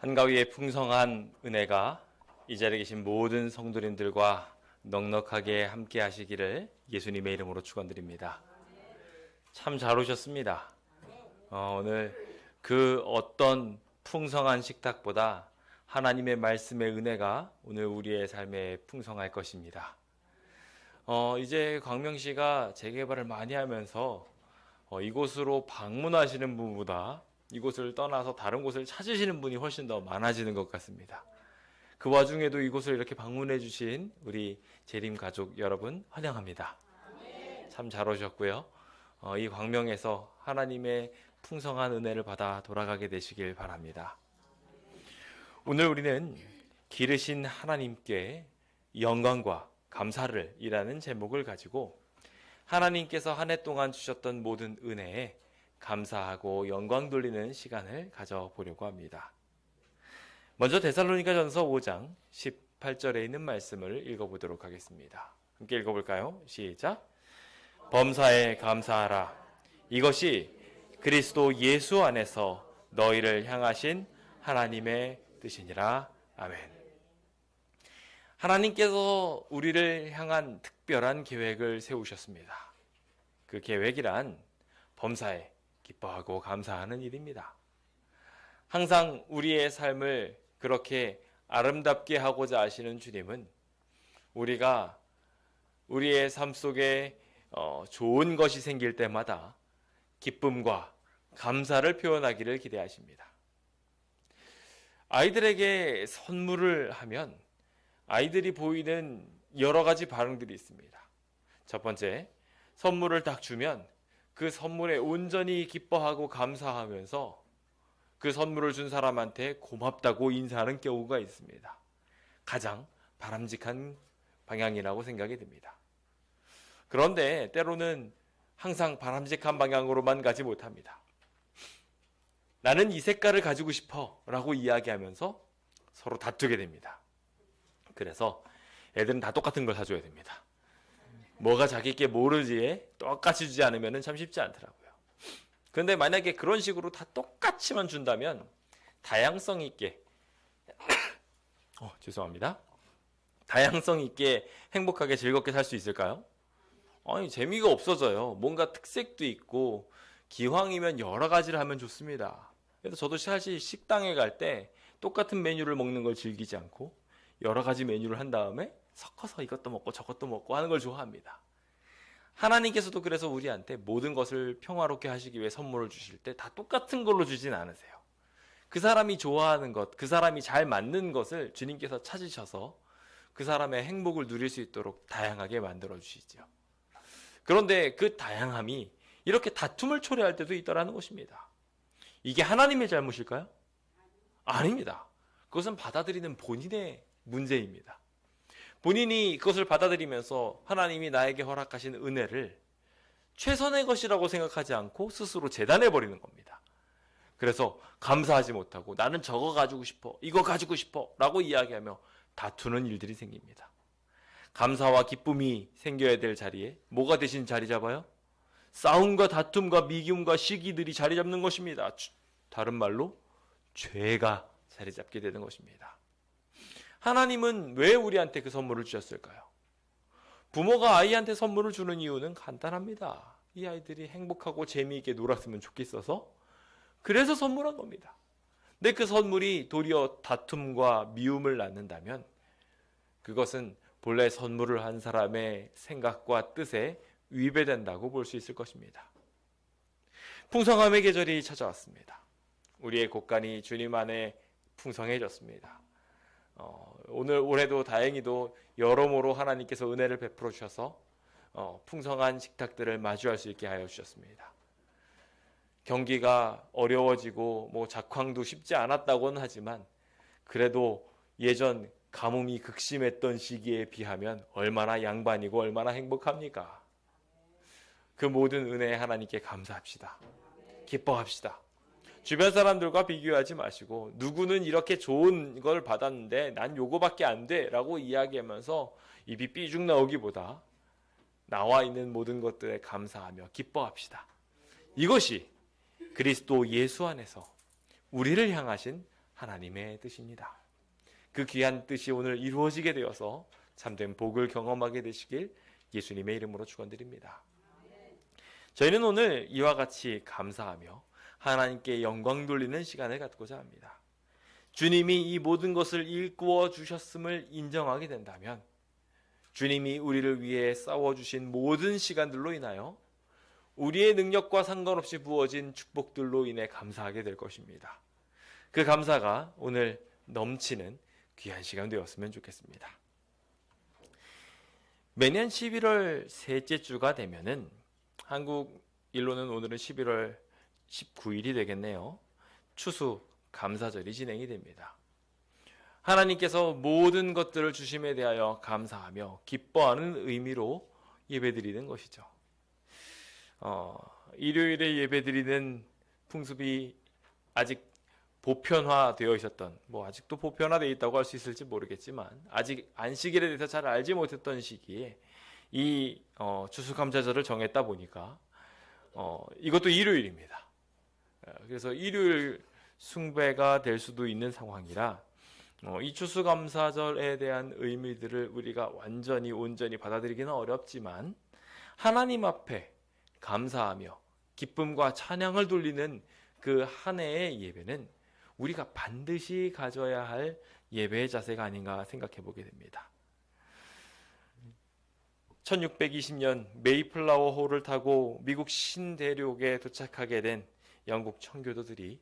한가위의 풍성한 은혜가 이 자리에 계신 모든 성도님들과 넉넉하게 함께 하시기를 예수님의 이름으로 축원드립니다. 참 잘 오셨습니다. 오늘 그 어떤 풍성한 식탁보다 하나님의 말씀의 은혜가 오늘 우리의 삶에 풍성할 것입니다. 이제 광명시가 재개발을 많이 하면서 이곳으로 방문하시는 분보다 이곳을 떠나서 다른 곳을 찾으시는 분이 훨씬 더 많아지는 것 같습니다. 그 와중에도 이곳을 이렇게 방문해 주신 우리 재림 가족 여러분 환영합니다. 참 잘 오셨고요. 이 광명에서 하나님의 풍성한 은혜를 받아 돌아가게 되시길 바랍니다. 오늘 우리는 기르신 하나님께 영광과 감사를 이라는 제목을 가지고 하나님께서 한 해 동안 주셨던 모든 은혜에 감사하고 영광 돌리는 시간을 가져보려고 합니다. 먼저 데살로니가전서 5장 18절에 있는 말씀을 읽어보도록 하겠습니다. 함께 읽어볼까요? 시작. 범사에 감사하라. 이것이 그리스도 예수 안에서 너희를 향하신 하나님의 뜻이니라. 아멘. 하나님께서 우리를 향한 특별한 계획을 세우셨습니다. 그 계획이란 범사에 기뻐하고 감사하는 일입니다. 항상 우리의 삶을 그렇게 아름답게 하고자 하시는 주님은 우리가 우리의 삶 속에 좋은 것이 생길 때마다 기쁨과 감사를 표현하기를 기대하십니다. 아이들에게 선물을 하면 아이들이 보이는 여러 가지 반응들이 있습니다. 첫 번째, 선물을 딱 주면 그 선물에 온전히 기뻐하고 감사하면서 그 선물을 준 사람한테 고맙다고 인사하는 경우가 있습니다. 가장 바람직한 방향이라고 생각이 듭니다. 그런데 때로는 항상 바람직한 방향으로만 가지 못합니다. 나는 이 색깔을 가지고 싶어 라고 이야기하면서 서로 다투게 됩니다. 그래서 애들은 다 똑같은 걸 사줘야 됩니다. 뭐가 자기께 모르지에 똑같이 주지 않으면 참 쉽지 않더라고요. 그런데 만약에 그런 식으로 다 똑같이만 준다면 다양성 있게 죄송합니다. 다양성 있게 행복하게 즐겁게 살 수 있을까요? 아니, 재미가 없어져요. 뭔가 특색도 있고 기왕이면 여러 가지를 하면 좋습니다. 그래서 저도 사실 식당에 갈 때 똑같은 메뉴를 먹는 걸 즐기지 않고 여러 가지 메뉴를 한 다음에 섞어서 이것도 먹고 저것도 먹고 하는 걸 좋아합니다. 하나님께서도 그래서 우리한테 모든 것을 평화롭게 하시기 위해 선물을 주실 때 다 똑같은 걸로 주진 않으세요. 그 사람이 좋아하는 것, 그 사람이 잘 맞는 것을 주님께서 찾으셔서 그 사람의 행복을 누릴 수 있도록 다양하게 만들어 주시죠. 그런데 그 다양함이 이렇게 다툼을 초래할 때도 있다라는 것입니다. 이게 하나님의 잘못일까요? 아닙니다. 그것은 받아들이는 본인의 문제입니다. 본인이 그것을 받아들이면서 하나님이 나에게 허락하신 은혜를 최선의 것이라고 생각하지 않고 스스로 재단해버리는 겁니다. 그래서 감사하지 못하고 나는 저거 가지고 싶어, 이거 가지고 싶어 라고 이야기하며 다투는 일들이 생깁니다. 감사와 기쁨이 생겨야 될 자리에 뭐가 대신 자리 잡아요? 싸움과 다툼과 미움과 시기들이 자리 잡는 것입니다. 다른 말로 죄가 자리 잡게 되는 것입니다. 하나님은 왜 우리한테 그 선물을 주셨을까요? 부모가 아이한테 선물을 주는 이유는 간단합니다. 이 아이들이 행복하고 재미있게 놀았으면 좋겠어서 그래서 선물한 겁니다. 근데 그 선물이 도리어 다툼과 미움을 낳는다면 그것은 본래 선물을 한 사람의 생각과 뜻에 위배된다고 볼 수 있을 것입니다. 풍성함의 계절이 찾아왔습니다. 우리의 곳간이 주님 안에 풍성해졌습니다. 올해도 다행히도 여러모로 하나님께서 은혜를 베풀어 주셔서 풍성한 식탁들을 마주할 수 있게 하여 주셨습니다. 경기가 어려워지고 작황도 쉽지 않았다고는 하지만 그래도 예전 가뭄이 극심했던 시기에 비하면 얼마나 양반이고 얼마나 행복합니까? 그 모든 은혜에 하나님께 감사합시다. 기뻐합시다. 주변 사람들과 비교하지 마시고 누구는 이렇게 좋은 걸 받았는데 난 요거밖에 안 돼 라고 이야기하면서 입이 삐죽 나오기보다 나와 있는 모든 것들에 감사하며 기뻐합시다. 이것이 그리스도 예수 안에서 우리를 향하신 하나님의 뜻입니다. 그 귀한 뜻이 오늘 이루어지게 되어서 참된 복을 경험하게 되시길 예수님의 이름으로 축원드립니다. 저희는 오늘 이와 같이 감사하며 하나님께 영광 돌리는 시간을 갖고자 합니다. 주님이 이 모든 것을 일구어 주셨음을 인정하게 된다면 주님이 우리를 위해 싸워주신 모든 시간들로 인하여 우리의 능력과 상관없이 부어진 축복들로 인해 감사하게 될 것입니다. 그 감사가 오늘 넘치는 귀한 시간 되었으면 좋겠습니다. 매년 11월 셋째 주가 되면은 한국 일로는 오늘은 11월 19일이 되겠네요. 추수 감사절이 진행이 됩니다. 하나님께서 모든 것들을 주심에 대하여 감사하며 기뻐하는 의미로 예배드리는 것이죠. 일요일에 예배드리는 풍습이 아직 보편화되어 있었던, 아직도 보편화되어 있다고 할 수 있을지 모르겠지만 아직 안식일에 대해서 잘 알지 못했던 시기에 이 추수감사절을 정했다 보니까 이것도 일요일입니다. 그래서 일요일 숭배가 될 수도 있는 상황이라 이 추수감사절에 대한 의미들을 우리가 완전히 온전히 받아들이기는 어렵지만 하나님 앞에 감사하며 기쁨과 찬양을 돌리는 그 한 해의 예배는 우리가 반드시 가져야 할 예배의 자세가 아닌가 생각해 보게 됩니다. 1620년 메이플라워 호를 타고 미국 신대륙에 도착하게 된 영국 청교도들이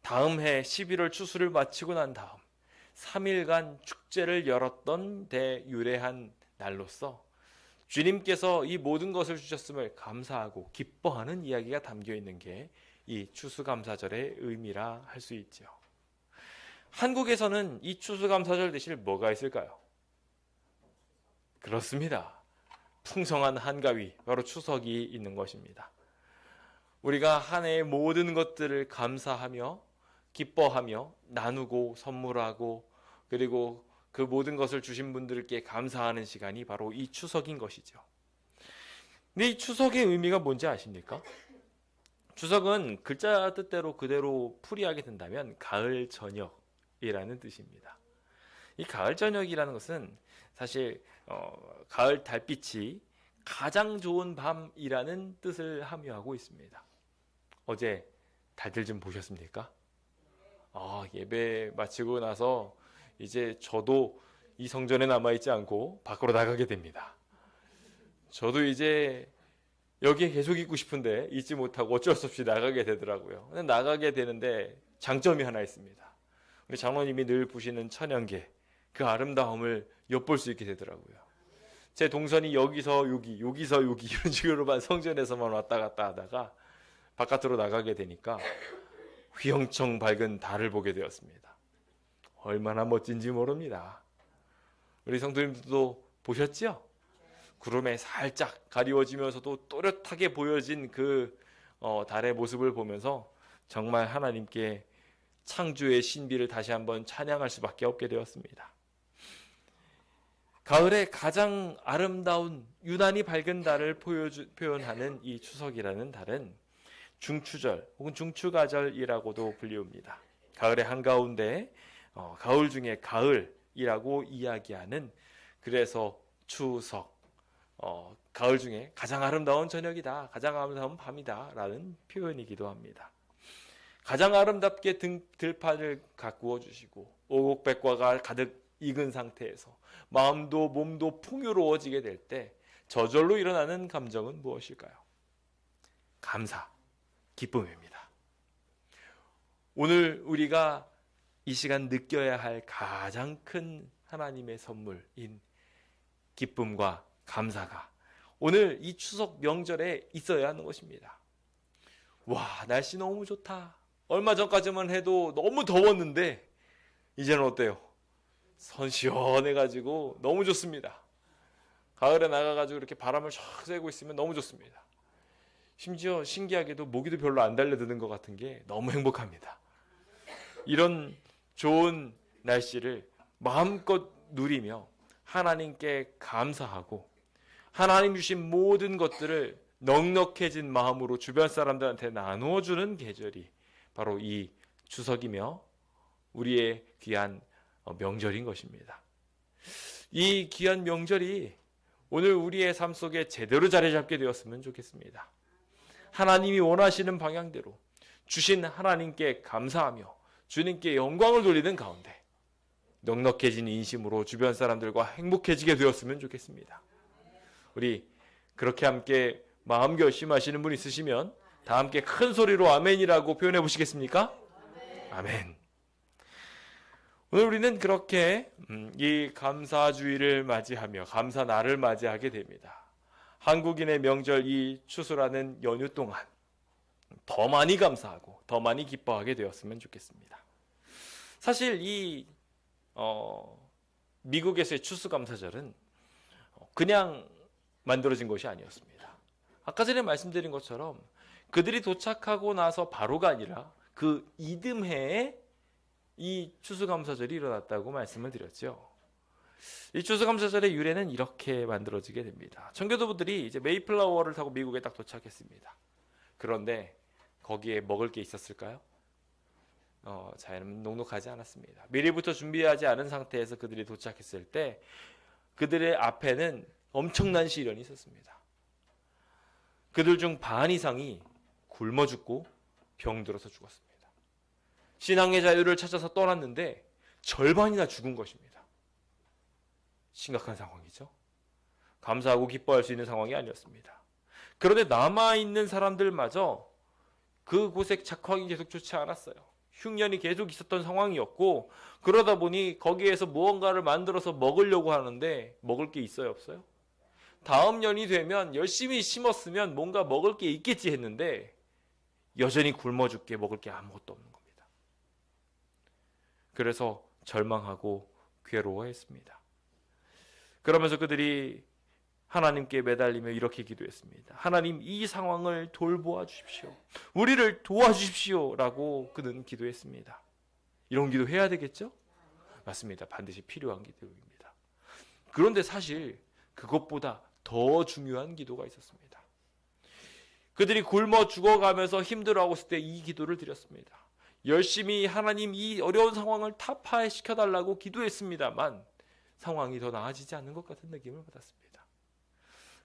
다음 해 11월 추수를 마치고 난 다음 3일간 축제를 열었던 데 유래한 날로서 주님께서 이 모든 것을 주셨음을 감사하고 기뻐하는 이야기가 담겨 있는 게 이 추수감사절의 의미라 할 수 있죠. 한국에서는 이 추수감사절 대신 뭐가 있을까요? 그렇습니다. 풍성한 한가위, 바로 추석이 있는 것입니다. 우리가 한 해의 모든 것들을 감사하며 기뻐하며 나누고 선물하고 그리고 그 모든 것을 주신 분들께 감사하는 시간이 바로 이 추석인 것이죠. 근데 이 추석의 의미가 뭔지 아십니까? 추석은 글자 뜻대로 그대로 풀이하게 된다면 가을 저녁이라는 뜻입니다. 이 가을 저녁이라는 것은 사실 가을 달빛이 가장 좋은 밤이라는 뜻을 함유하고 있습니다. 어제 달들 좀 보셨습니까? 예배 마치고 나서 이제 저도 이 성전에 남아있지 않고 밖으로 나가게 됩니다. 저도 이제 여기에 계속 있고 싶은데 있지 못하고 어쩔 수 없이 나가게 되더라고요. 나가게 되는데 장점이 하나 있습니다. 우리 장로님이 늘 부시는 천연계, 그 아름다움을 엿볼 수 있게 되더라고요. 제 동선이 여기서 여기, 여기서 여기 이런 식으로만 성전에서만 왔다 갔다 하다가 바깥으로 나가게 되니까 휘영청 밝은 달을 보게 되었습니다. 얼마나 멋진지 모릅니다. 우리 성도님들도 보셨죠? 구름에 살짝 가리워지면서도 또렷하게 보여진 그 달의 모습을 보면서 정말 하나님께 창조의 신비를 다시 한번 찬양할 수밖에 없게 되었습니다. 가을의 가장 아름다운 유난히 밝은 달을 표현하는 이 추석이라는 달은 중추절 혹은 중추가절이라고도 불리웁니다. 가을의 한가운데 가을 중에 가을이라고 이야기하는, 그래서 추석, 가을 중에 가장 아름다운 저녁이다, 가장 아름다운 밤이다 라는 표현이기도 합니다. 가장 아름답게 들판을 가꾸어 주시고 오곡백과가 가득 익은 상태에서 마음도 몸도 풍요로워지게 될 때 저절로 일어나는 감정은 무엇일까요? 감사, 기쁨입니다. 오늘 우리가 이 시간 느껴야 할 가장 큰 하나님의 선물인 기쁨과 감사가 오늘 이 추석 명절에 있어야 하는 것입니다. 와, 날씨 너무 좋다. 얼마 전까지만 해도 너무 더웠는데 이제는 어때요? 선 시원해가지고 너무 좋습니다. 가을에 나가가지고 이렇게 바람을 쫙 쐬고 있으면 너무 좋습니다. 심지어 신기하게도 모기도 별로 안 달려드는 것 같은 게 너무 행복합니다. 이런 좋은 날씨를 마음껏 누리며 하나님께 감사하고 하나님 주신 모든 것들을 넉넉해진 마음으로 주변 사람들한테 나누어주는 계절이 바로 이 추석이며 우리의 귀한 명절인 것입니다. 이 귀한 명절이 오늘 우리의 삶 속에 제대로 자리 잡게 되었으면 좋겠습니다. 하나님이 원하시는 방향대로 주신 하나님께 감사하며 주님께 영광을 돌리는 가운데 넉넉해진 인심으로 주변 사람들과 행복해지게 되었으면 좋겠습니다. 우리 그렇게 함께 마음 결심하시는 분 있으시면 다 함께 큰 소리로 아멘이라고 표현해 보시겠습니까? 아멘. 오늘 우리는 그렇게 이 감사주의를 맞이하며 감사날을 맞이하게 됩니다. 한국인의 명절 이 추수라는 연휴 동안 더 많이 감사하고 더 많이 기뻐하게 되었으면 좋겠습니다. 사실 이 미국에서의 추수감사절은 그냥 만들어진 것이 아니었습니다. 아까 전에 말씀드린 것처럼 그들이 도착하고 나서 바로가 아니라 그 이듬해에 이 추수감사절이 일어났다고 말씀을 드렸죠. 이 추수감사절의 유래는 이렇게 만들어지게 됩니다. 청교도부들이 이제 메이플라워를 타고 미국에 딱 도착했습니다. 그런데 거기에 먹을 게 있었을까요? 자연은 녹록하지 않았습니다. 미리부터 준비하지 않은 상태에서 그들이 도착했을 때 그들의 앞에는 엄청난 시련이 있었습니다. 그들 중 반 이상이 굶어 죽고 병들어서 죽었습니다. 신앙의 자유를 찾아서 떠났는데 절반이나 죽은 것입니다. 심각한 상황이죠. 감사하고 기뻐할 수 있는 상황이 아니었습니다. 그런데 남아있는 사람들마저 그곳에 작황이 계속 좋지 않았어요. 흉년이 계속 있었던 상황이었고 그러다 보니 거기에서 무언가를 만들어서 먹으려고 하는데 먹을 게 있어요, 없어요? 다음 년이 되면 열심히 심었으면 뭔가 먹을 게 있겠지 했는데 여전히 굶어 죽게 먹을 게 아무것도 없는 겁니다. 그래서 절망하고 괴로워했습니다. 그러면서 그들이 하나님께 매달리며 이렇게 기도했습니다. 하나님, 이 상황을 돌보아 주십시오. 우리를 도와주십시오. 라고 그는 기도했습니다. 이런 기도 해야 되겠죠? 맞습니다. 반드시 필요한 기도입니다. 그런데 사실 그것보다 더 중요한 기도가 있었습니다. 그들이 굶어 죽어가면서 힘들어하고 있을 때 이 기도를 드렸습니다. 열심히 하나님 이 어려운 상황을 타파시켜달라고 기도했습니다만 상황이 더 나아지지 않는 것 같은 느낌을 받았습니다.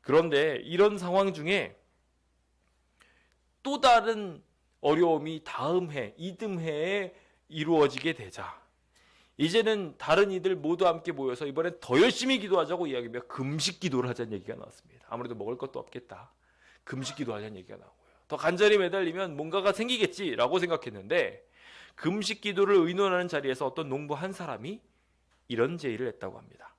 그런데 이런 상황 중에 또 다른 어려움이 다음 해, 이듬해에 이루어지게 되자 이제는 다른 이들 모두 함께 모여서 이번엔 더 열심히 기도하자고 이야기하며 금식 기도를 하자는 얘기가 나왔습니다. 아무래도 먹을 것도 없겠다. 금식 기도하자는 얘기가 나오고요. 더 간절히 매달리면 뭔가가 생기겠지라고 생각했는데 금식 기도를 의논하는 자리에서 어떤 농부 한 사람이 이런 제의를 했다고 합니다.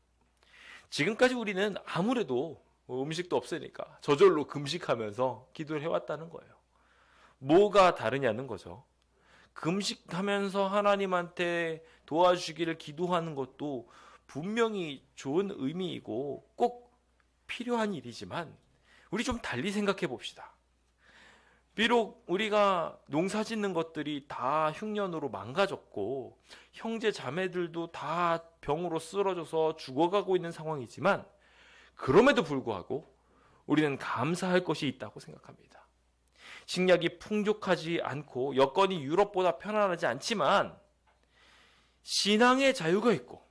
지금까지 우리는 아무래도 음식도 없으니까 저절로 금식하면서 기도를 해왔다는 거예요. 뭐가 다르냐는 거죠. 금식하면서 하나님한테 도와주시기를 기도하는 것도 분명히 좋은 의미이고 꼭 필요한 일이지만 우리 좀 달리 생각해 봅시다. 비록 우리가 농사 짓는 것들이 다 흉년으로 망가졌고 형제 자매들도 다 병으로 쓰러져서 죽어가고 있는 상황이지만 그럼에도 불구하고 우리는 감사할 것이 있다고 생각합니다. 식량이 풍족하지 않고 여건이 유럽보다 편안하지 않지만 신앙의 자유가 있고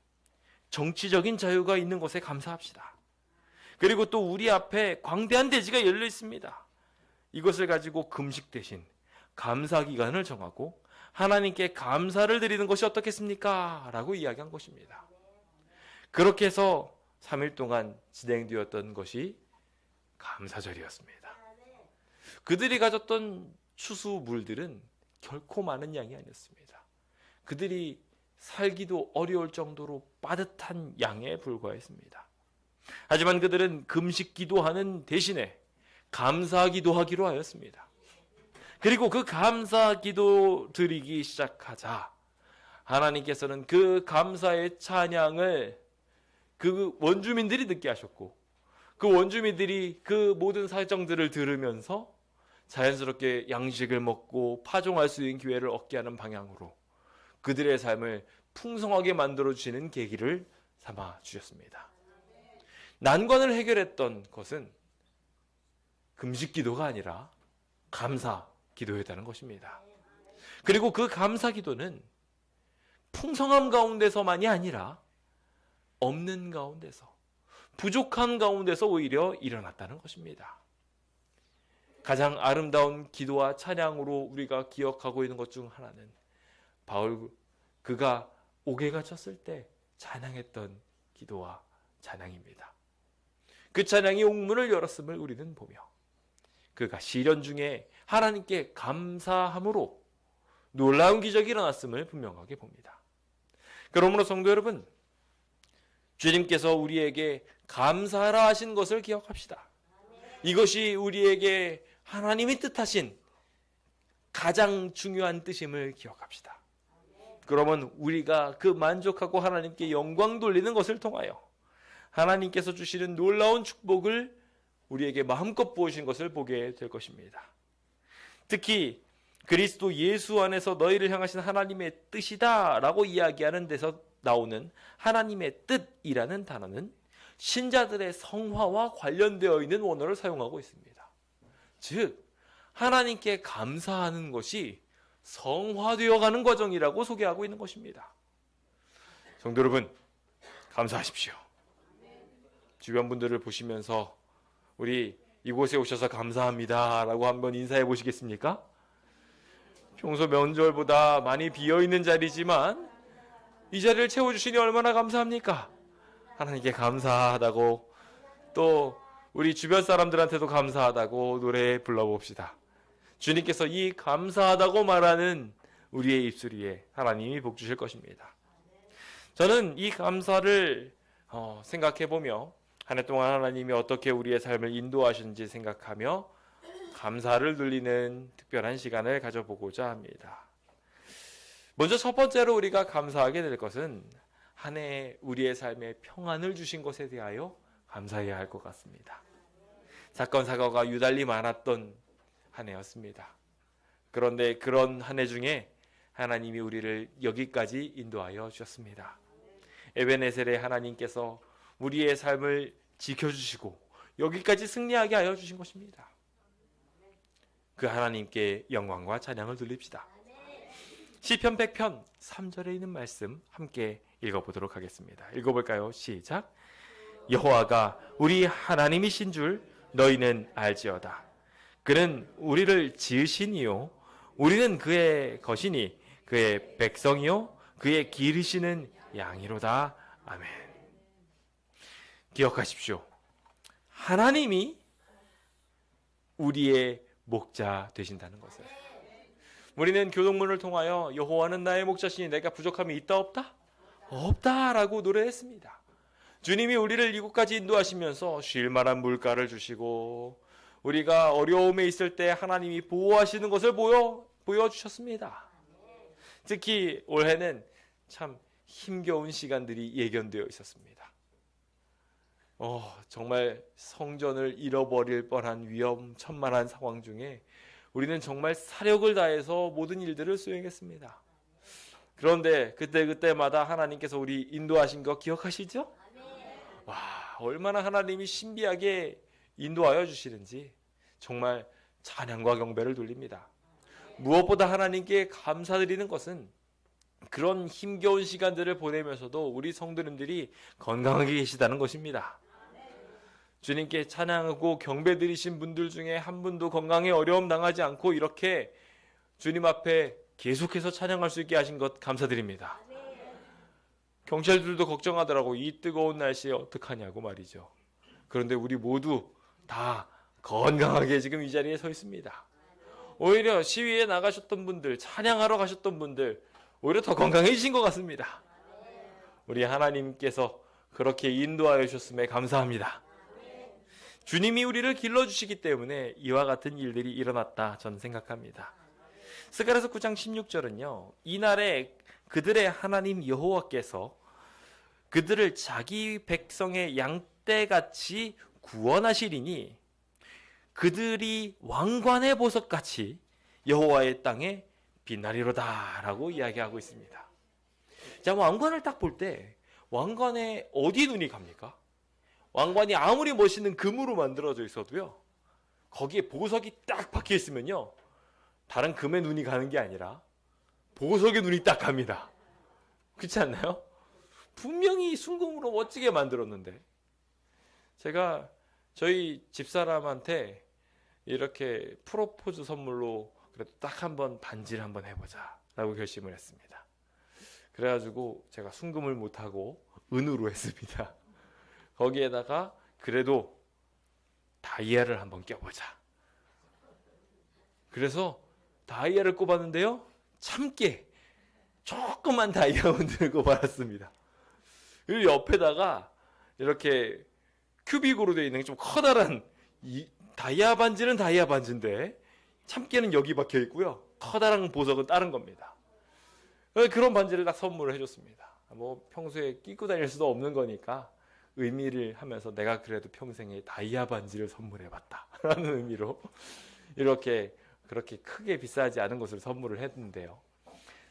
정치적인 자유가 있는 것에 감사합시다. 그리고 또 우리 앞에 광대한 대지가 열려 있습니다. 이것을 가지고 금식 대신 감사 기간을 정하고 하나님께 감사를 드리는 것이 어떻겠습니까? 라고 이야기한 것입니다. 그렇게 해서 3일 동안 진행되었던 것이 감사절이었습니다. 그들이 가졌던 추수물들은 결코 많은 양이 아니었습니다. 그들이 살기도 어려울 정도로 빠듯한 양에 불과했습니다. 하지만 그들은 금식 기도하는 대신에 감사 기도하기로 하였습니다. 그리고 그 감사 기도 드리기 시작하자 하나님께서는 그 감사의 찬양을 그 원주민들이 듣게 하셨고 그 원주민들이 그 모든 사정들을 들으면서 자연스럽게 양식을 먹고 파종할 수 있는 기회를 얻게 하는 방향으로 그들의 삶을 풍성하게 만들어주시는 계기를 삼아 주셨습니다. 난관을 해결했던 것은 금식 기도가 아니라 감사 기도였다는 것입니다. 그리고 그 감사 기도는 풍성함 가운데서만이 아니라 없는 가운데서, 부족한 가운데서 오히려 일어났다는 것입니다. 가장 아름다운 기도와 찬양으로 우리가 기억하고 있는 것 중 하나는 그가 옥에 갇혔을 때 찬양했던 기도와 찬양입니다. 그 찬양이 옥문을 열었음을 우리는 보며 그가 시련 중에 하나님께 감사함으로 놀라운 기적이 일어났음을 분명하게 봅니다. 그러므로 성도 여러분, 주님께서 우리에게 감사하라 하신 것을 기억합시다. 이것이 우리에게 하나님이 뜻하신 가장 중요한 뜻임을 기억합시다. 그러면 우리가 그 만족하고 하나님께 영광 돌리는 것을 통하여 하나님께서 주시는 놀라운 축복을 우리에게 마음껏 부으신 것을 보게 될 것입니다. 특히 그리스도 예수 안에서 너희를 향하신 하나님의 뜻이다 라고 이야기하는 데서 나오는 하나님의 뜻이라는 단어는 신자들의 성화와 관련되어 있는 원어를 사용하고 있습니다. 즉 하나님께 감사하는 것이 성화되어가는 과정이라고 소개하고 있는 것입니다. 성도 여러분, 감사하십시오. 주변 분들을 보시면서 우리 이곳에 오셔서 감사합니다 라고 한번 인사해 보시겠습니까? 평소 명절보다 많이 비어있는 자리지만 이 자리를 채워주시니 얼마나 감사합니까? 하나님께 감사하다고, 또 우리 주변 사람들한테도 감사하다고 노래 불러봅시다. 주님께서 이 감사하다고 말하는 우리의 입술 위에 하나님이 복 주실 것입니다. 저는 이 감사를 생각해보며 한 해 동안 하나님이 어떻게 우리의 삶을 인도하셨는지 생각하며 감사를 누리는 특별한 시간을 가져보고자 합니다. 먼저 첫 번째로 우리가 감사하게 될 것은 한 해 우리의 삶에 평안을 주신 것에 대하여 감사해야 할 것 같습니다. 사건 사고가 유달리 많았던 한 해였습니다. 그런데 그런 한 해 중에 하나님이 우리를 여기까지 인도하여 주셨습니다. 에베네셀의 하나님께서 우리의 삶을 지켜주시고 여기까지 승리하게 하여 주신 것입니다. 그 하나님께 영광과 찬양을 돌립시다. 시편 100편 3절에 있는 말씀 함께 읽어보도록 하겠습니다. 읽어볼까요? 시작. 여호와가 우리 하나님이신 줄 너희는 알지어다. 그는 우리를 지으시니요 우리는 그의 것이니 그의 백성이요 그의 기르시는 양이로다. 아멘. 기억하십시오. 하나님이 우리의 목자 되신다는 것을. 우리는 교동문을 통하여 여호와는 나의 목자시니 내가 부족함이 있다 없다? 없다라고 노래했습니다. 주님이 우리를 이곳까지 인도하시면서 쉴 만한 물가를 주시고 우리가 어려움에 있을 때 하나님이 보호하시는 것을 보여주셨습니다. 특히 올해는 참 힘겨운 시간들이 예견되어 있었습니다. 정말 성전을 잃어버릴 뻔한 위험천만한 상황 중에 우리는 정말 사력을 다해서 모든 일들을 수행했습니다. 그런데 그때마다 하나님께서 우리 인도하신 거 기억하시죠? 와, 얼마나 하나님이 신비하게 인도하여 주시는지 정말 찬양과 경배를 돌립니다. 무엇보다 하나님께 감사드리는 것은 그런 힘겨운 시간들을 보내면서도 우리 성도님들이 건강하게 계시다는 것입니다. 주님께 찬양하고 경배드리신 분들 중에 한 분도 건강에 어려움 당하지 않고 이렇게 주님 앞에 계속해서 찬양할 수 있게 하신 것 감사드립니다. 경찰들도 걱정하더라고. 이 뜨거운 날씨에 어떡하냐고 말이죠. 그런데 우리 모두 다 건강하게 지금 이 자리에 서 있습니다. 오히려 시위에 나가셨던 분들, 찬양하러 가셨던 분들 오히려 더 건강해지신 것 같습니다. 우리 하나님께서 그렇게 인도하여 주셨음에 감사합니다. 주님이 우리를 길러주시기 때문에 이와 같은 일들이 일어났다 저는 생각합니다. 스가랴서 9장 16절은요. 이날에 그들의 하나님 여호와께서 그들을 자기 백성의 양떼같이 구원하시리니 그들이 왕관의 보석같이 여호와의 땅에 빛나리로다 라고 이야기하고 있습니다. 자, 왕관을 딱 볼 때 왕관에 어디 눈이 갑니까? 왕관이 아무리 멋있는 금으로 만들어져 있어도요, 거기에 보석이 딱 박혀 있으면요, 다른 금의 눈이 가는 게 아니라 보석의 눈이 딱 갑니다. 그렇지 않나요? 분명히 순금으로 멋지게 만들었는데 제가 저희 집사람한테 이렇게 프로포즈 선물로 그래도 딱 한번 반지를 한번 해보자 라고 결심을 했습니다. 그래가지고 제가 순금을 못하고 은으로 했습니다. 거기에다가 그래도 다이아를 한번 껴보자. 그래서 다이아를 꼽았는데요, 참깨 조그만 다이아몬드를 꼽아놨습니다. 그리고 옆에다가 이렇게 큐빅으로 되어 있는 좀 커다란, 이 다이아 반지는 다이아 반지인데 참깨는 여기 박혀 있고요, 커다란 보석은 다른 겁니다. 그런 반지를 딱 선물을 해줬습니다. 뭐 평소에 끼고 다닐 수도 없는 거니까 의미를 하면서 내가 그래도 평생에 다이아 반지를 선물해봤다 라는 의미로 이렇게 그렇게 크게 비싸지 않은 것을 선물을 했는데요,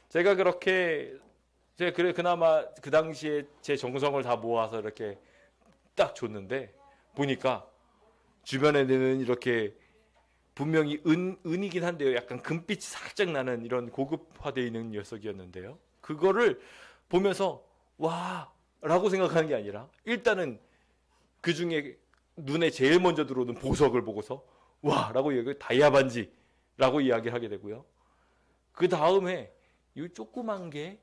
제가 그나마 그 당시에 제 정성을 다 모아서 이렇게 딱 줬는데 보니까 주변에는 이렇게 분명히 은이긴 한데요, 약간 금빛이 살짝 나는 이런 고급화되어 있는 녀석이었는데요, 그거를 보면서 와 라고 생각하는 게 아니라 일단은 그 중에 눈에 제일 먼저 들어오는 보석을 보고서 와 라고 얘기하고 다이아 반지라고 이야기를 하게 되고요, 그 다음에 이 조그만 게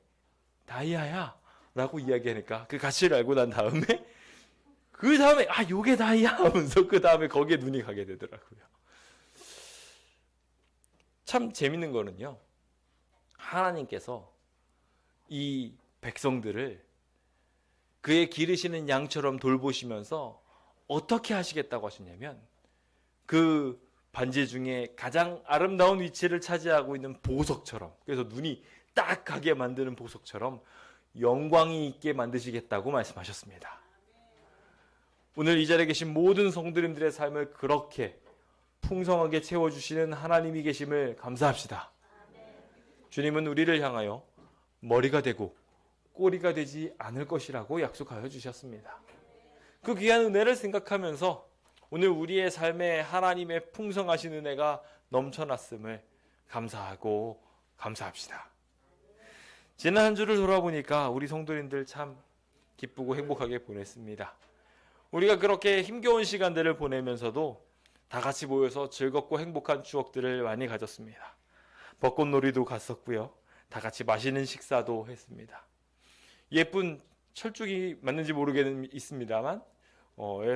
다이아야 라고 이야기하니까 그 가치를 알고 난 다음에 아 요게 다이아 하면서 그 다음에 거기에 눈이 가게 되더라고요. 참 재밌는 거는요, 하나님께서 이 백성들을 그의 기르시는 양처럼 돌보시면서 어떻게 하시겠다고 하셨냐면, 그 반지 중에 가장 아름다운 위치를 차지하고 있는 보석처럼, 그래서 눈이 딱 가게 만드는 보석처럼 영광이 있게 만드시겠다고 말씀하셨습니다. 오늘 이 자리에 계신 모든 성도님들의 삶을 그렇게 풍성하게 채워주시는 하나님이 계심을 감사합시다. 주님은 우리를 향하여 머리가 되고 꼬리가 되지 않을 것이라고 약속하여 주셨습니다. 그 귀한 은혜를 생각하면서 오늘 우리의 삶에 하나님의 풍성하신 은혜가 넘쳐났음을 감사하고 감사합시다. 지난 한 주를 돌아보니까 우리 성도님들 참 기쁘고 행복하게 보냈습니다. 우리가 그렇게 힘겨운 시간들을 보내면서도 다 같이 모여서 즐겁고 행복한 추억들을 많이 가졌습니다. 벚꽃놀이도 갔었고요, 다 같이 맛있는 식사도 했습니다. 예쁜 철쭉이 맞는지 모르겠습니다만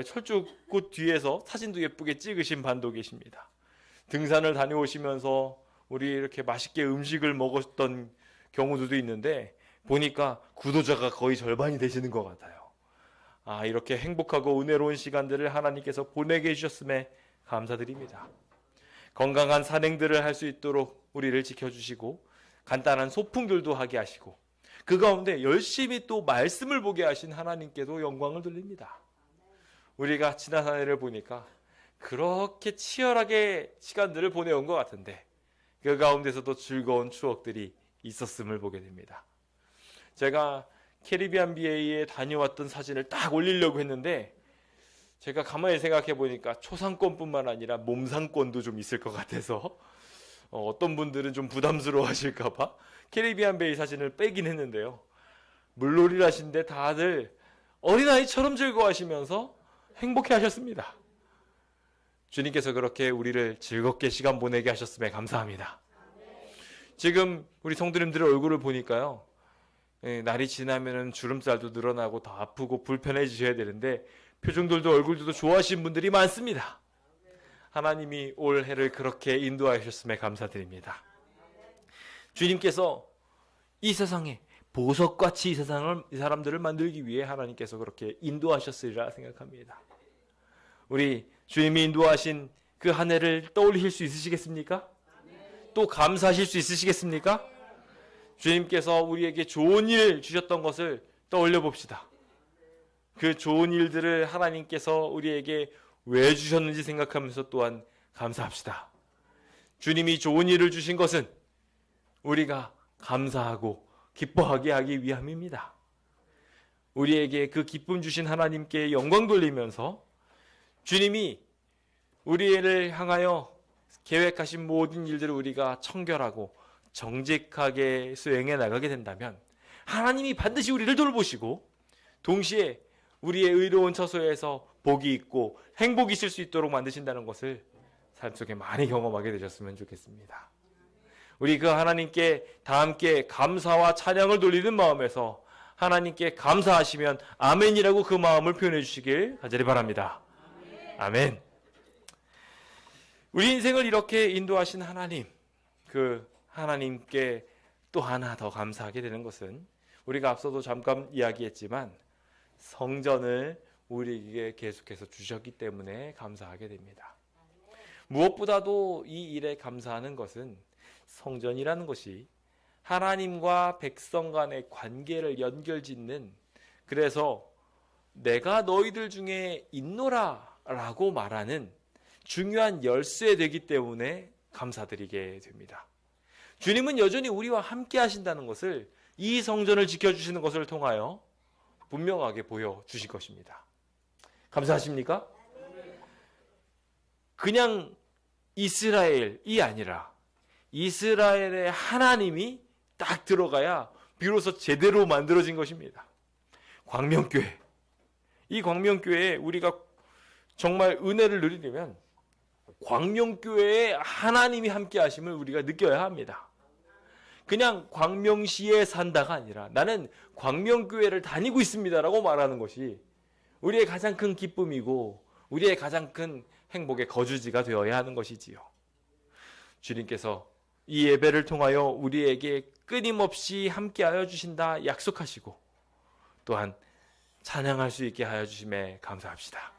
철쭉꽃 뒤에서 사진도 예쁘게 찍으신 반도 계십니다. 등산을 다녀오시면서 우리 이렇게 맛있게 음식을 먹었던 경우들도 있는데 보니까 구독자가 거의 절반이 되시는 것 같아요. 이렇게 행복하고 은혜로운 시간들을 하나님께서 보내게 해주셨음에 감사드립니다. 건강한 산행들을 할 수 있도록 우리를 지켜주시고 간단한 소풍들도 하게 하시고 그 가운데 열심히 또 말씀을 보게 하신 하나님께도 영광을 돌립니다. 우리가 지난 한 해를 보니까 그렇게 치열하게 시간들을 보내온 것 같은데 그 가운데서도 즐거운 추억들이 있었음을 보게 됩니다. 제가 캐리비안 BA에 다녀왔던 사진을 딱 올리려고 했는데 제가 가만히 생각해 보니까 초상권뿐만 아니라 몸상권도 좀 있을 것 같아서 어떤 분들은 좀 부담스러워 하실까봐 캐리비안 베이 사진을 빼긴 했는데요, 물놀이를 하시는데 다들 어린아이처럼 즐거워하시면서 행복해 하셨습니다. 주님께서 그렇게 우리를 즐겁게 시간 보내게 하셨음에 감사합니다. 지금 우리 성도님들의 얼굴을 보니까요, 날이 지나면 주름살도 늘어나고 더 아프고 불편해지셔야 되는데 표정들도 얼굴들도 좋아하시는 분들이 많습니다. 하나님이 올 해를 그렇게 인도하셨음에 감사드립니다. 주님께서 이 세상에 보석같이 이 사람들을 만들기 위해 하나님께서 그렇게 인도하셨으리라 생각합니다. 우리 주님이 인도하신 그 한 해를 떠올리실 수 있으시겠습니까? 또 감사하실 수 있으시겠습니까? 주님께서 우리에게 좋은 일 주셨던 것을 떠올려 봅시다. 그 좋은 일들을 하나님께서 우리에게 왜 주셨는지 생각하면서 또한 감사합시다. 주님이 좋은 일을 주신 것은 우리가 감사하고 기뻐하게 하기 위함입니다. 우리에게 그 기쁨 주신 하나님께 영광 돌리면서 주님이 우리를 향하여 계획하신 모든 일들을 우리가 청결하고 정직하게 수행해 나가게 된다면 하나님이 반드시 우리를 돌보시고 동시에 우리의 의로운 처소에서 복이 있고 행복이 있을 수 있도록 만드신다는 것을 삶 속에 많이 경험하게 되셨으면 좋겠습니다. 우리 그 하나님께 다 함께 감사와 찬양을 돌리는 마음에서 하나님께 감사하시면 아멘이라고 그 마음을 표현해 주시길 간절히 바랍니다. 아멘. 우리 인생을 이렇게 인도하신 하나님, 그 하나님께 또 하나 더 감사하게 되는 것은 우리가 앞서도 잠깐 이야기했지만 성전을 우리에게 계속해서 주셨기 때문에 감사하게 됩니다. 무엇보다도 이 일에 감사하는 것은 성전이라는 것이 하나님과 백성 간의 관계를 연결짓는, 그래서 내가 너희들 중에 있노라 라고 말하는 중요한 열쇠 되기 때문에 감사드리게 됩니다. 주님은 여전히 우리와 함께 하신다는 것을 이 성전을 지켜주시는 것을 통하여 분명하게 보여주실 것입니다. 감사하십니까? 그냥 이스라엘이 아니라 이스라엘의 하나님이 딱 들어가야 비로소 제대로 만들어진 것입니다. 광명교회. 이 광명교회에 우리가 정말 은혜를 누리려면 광명교회에 하나님이 함께 하심을 우리가 느껴야 합니다. 그냥 광명시에 산다가 아니라 나는 광명교회를 다니고 있습니다라고 말하는 것이 우리의 가장 큰 기쁨이고 우리의 가장 큰 행복의 거주지가 되어야 하는 것이지요. 주님께서 이 예배를 통하여 우리에게 끊임없이 함께하여 주신다 약속하시고 또한 찬양할 수 있게 하여 주심에 감사합시다.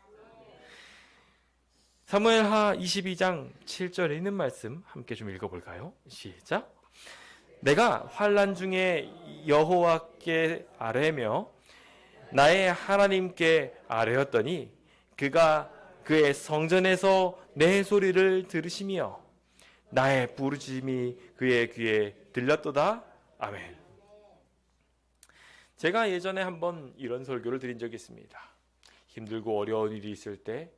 사무엘하 22장 7절에 있는 말씀 함께 좀 읽어볼까요? 시작. 내가 환난 중에 여호와께 아뢰며 나의 하나님께 아뢰었더니 그가 그의 성전에서 내 소리를 들으시며 나의 부르짖음이 그의 귀에 들렸도다. 아멘. 제가 예전에 한번 이런 설교를 드린 적이 있습니다. 힘들고 어려운 일이 있을 때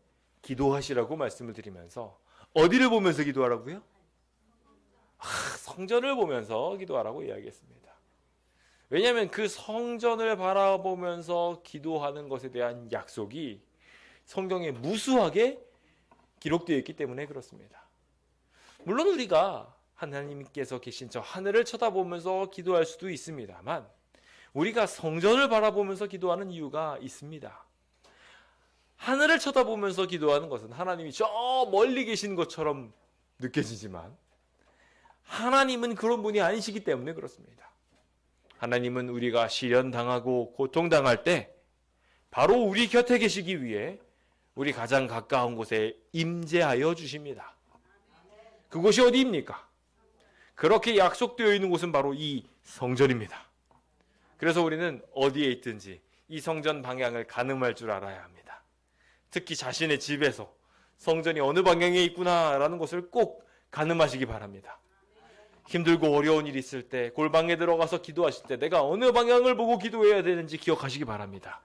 기도하시라고 말씀을 드리면서 어디를 보면서 기도하라고요? 성전을 보면서 기도하라고 이야기했습니다. 왜냐하면 그 성전을 바라보면서 기도하는 것에 대한 약속이 성경에 무수하게 기록되어 있기 때문에 그렇습니다. 물론 우리가 하나님께서 계신 저 하늘을 쳐다보면서 기도할 수도 있습니다만 우리가 성전을 바라보면서 기도하는 이유가 있습니다. 하늘을 쳐다보면서 기도하는 것은 하나님이 저 멀리 계신 것처럼 느껴지지만 하나님은 그런 분이 아니시기 때문에 그렇습니다. 하나님은 우리가 시련당하고 고통당할 때 바로 우리 곁에 계시기 위해 우리 가장 가까운 곳에 임재하여 주십니다. 그곳이 어디입니까? 그렇게 약속되어 있는 곳은 바로 이 성전입니다. 그래서 우리는 어디에 있든지 이 성전 방향을 가늠할 줄 알아야 합니다. 특히 자신의 집에서 성전이 어느 방향에 있구나라는 것을 꼭 가늠하시기 바랍니다. 힘들고 어려운 일이 있을 때 골방에 들어가서 기도하실 때 내가 어느 방향을 보고 기도해야 되는지 기억하시기 바랍니다.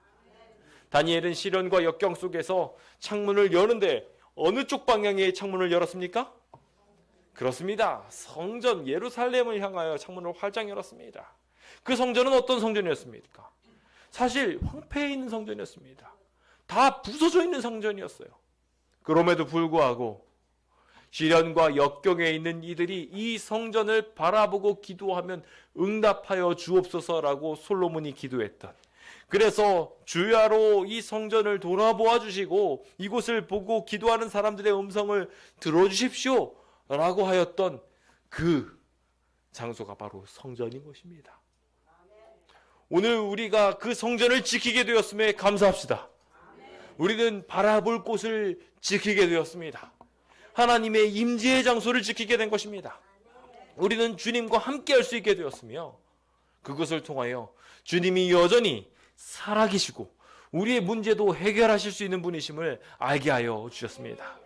다니엘은 시련과 역경 속에서 창문을 여는데 어느 쪽 방향에 창문을 열었습니까? 그렇습니다. 성전 예루살렘을 향하여 창문을 활짝 열었습니다. 그 성전은 어떤 성전이었습니까? 사실 황폐해 있는 성전이었습니다. 다 부서져 있는 성전이었어요. 그럼에도 불구하고 시련과 역경에 있는 이들이 이 성전을 바라보고 기도하면 응답하여 주옵소서라고 솔로몬이 기도했던, 그래서 주야로 이 성전을 돌아보아 주시고 이곳을 보고 기도하는 사람들의 음성을 들어주십시오 라고 하였던 그 장소가 바로 성전인 것입니다. 오늘 우리가 그 성전을 지키게 되었음에 감사합시다. 우리는 바라볼 곳을 지키게 되었습니다. 하나님의 임재의 장소를 지키게 된 것입니다. 우리는 주님과 함께 할 수 있게 되었으며 그것을 통하여 주님이 여전히 살아계시고 우리의 문제도 해결하실 수 있는 분이심을 알게 하여 주셨습니다.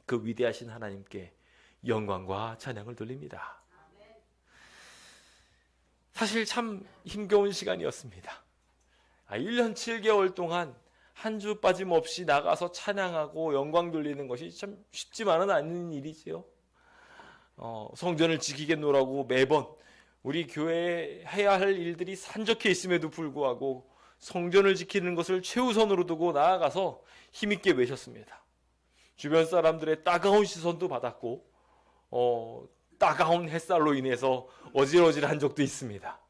그 위대하신 하나님께 영광과 찬양을 돌립니다. 사실 참 힘겨운 시간이었습니다. 1년 7개월 동안 한 주 빠짐없이 나가서 찬양하고 영광 돌리는 것이 참 쉽지만은 않은 일이지요. 성전을 지키겠노라고 매번 우리 교회에 해야 할 일들이 산적해 있음에도 불구하고 성전을 지키는 것을 최우선으로 두고 나아가서 힘있게 외쳤습니다. 주변 사람들의 따가운 시선도 받았고 따가운 햇살로 인해서 어질어질한 적도 있습니다.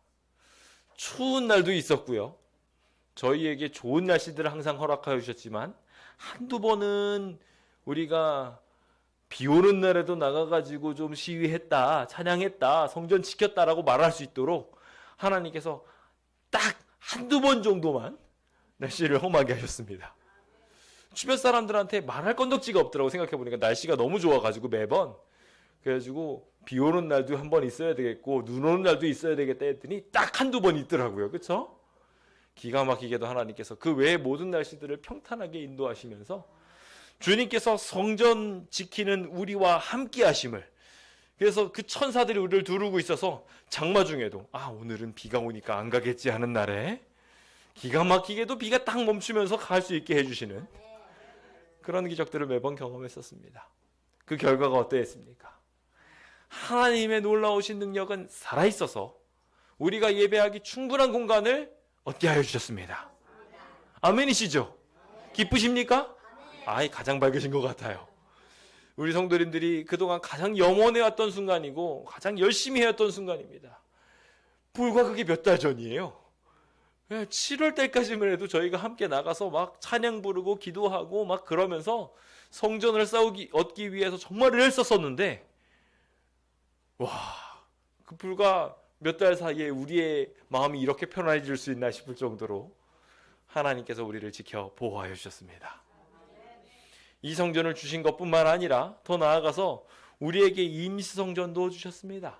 추운 날도 있었고요. 저희에게 좋은 날씨들을 항상 허락하여 주셨지만 한두 번은 우리가 비 오는 날에도 나가가지고 좀 시위했다, 찬양했다, 성전 지켰다라고 말할 수 있도록 하나님께서 딱 한두 번 정도만 날씨를 험하게 하셨습니다. 주변 사람들한테 말할 건덕지가 없더라고. 생각해보니까 날씨가 너무 좋아가지고 매번. 그래가지고 비 오는 날도 한 번 있어야 되겠고 눈 오는 날도 있어야 되겠다 했더니 딱 한두 번 있더라고요. 그렇죠? 기가 막히게도 하나님께서 그 외의 모든 날씨들을 평탄하게 인도하시면서 주님께서 성전 지키는 우리와 함께 하심을, 그래서 그 천사들이 우리를 두르고 있어서 장마 중에도 오늘은 비가 오니까 안 가겠지 하는 날에 기가 막히게도 비가 딱 멈추면서 갈 수 있게 해주시는 그런 기적들을 매번 경험했었습니다. 그 결과가 어떠했습니까? 하나님의 놀라우신 능력은 살아있어서 우리가 예배하기 충분한 공간을 얻게 하여 주셨습니다. 아멘이시죠? 기쁘십니까? 가장 밝으신 것 같아요. 우리 성도님들이 그동안 가장 영원해왔던 순간이고 가장 열심히 해왔던 순간입니다. 불과 그게 몇 달 전이에요. 7월 달까지만 해도 저희가 함께 나가서 막 찬양 부르고 기도하고 막 그러면서 성전을 얻기 위해서 정말 애를 썼었는데, 그 불과 몇 달 사이에 우리의 마음이 이렇게 편안해질 수 있나 싶을 정도로 하나님께서 우리를 지켜 보호하여 주셨습니다. 이 성전을 주신 것뿐만 아니라 더 나아가서 우리에게 임시 성전도 주셨습니다.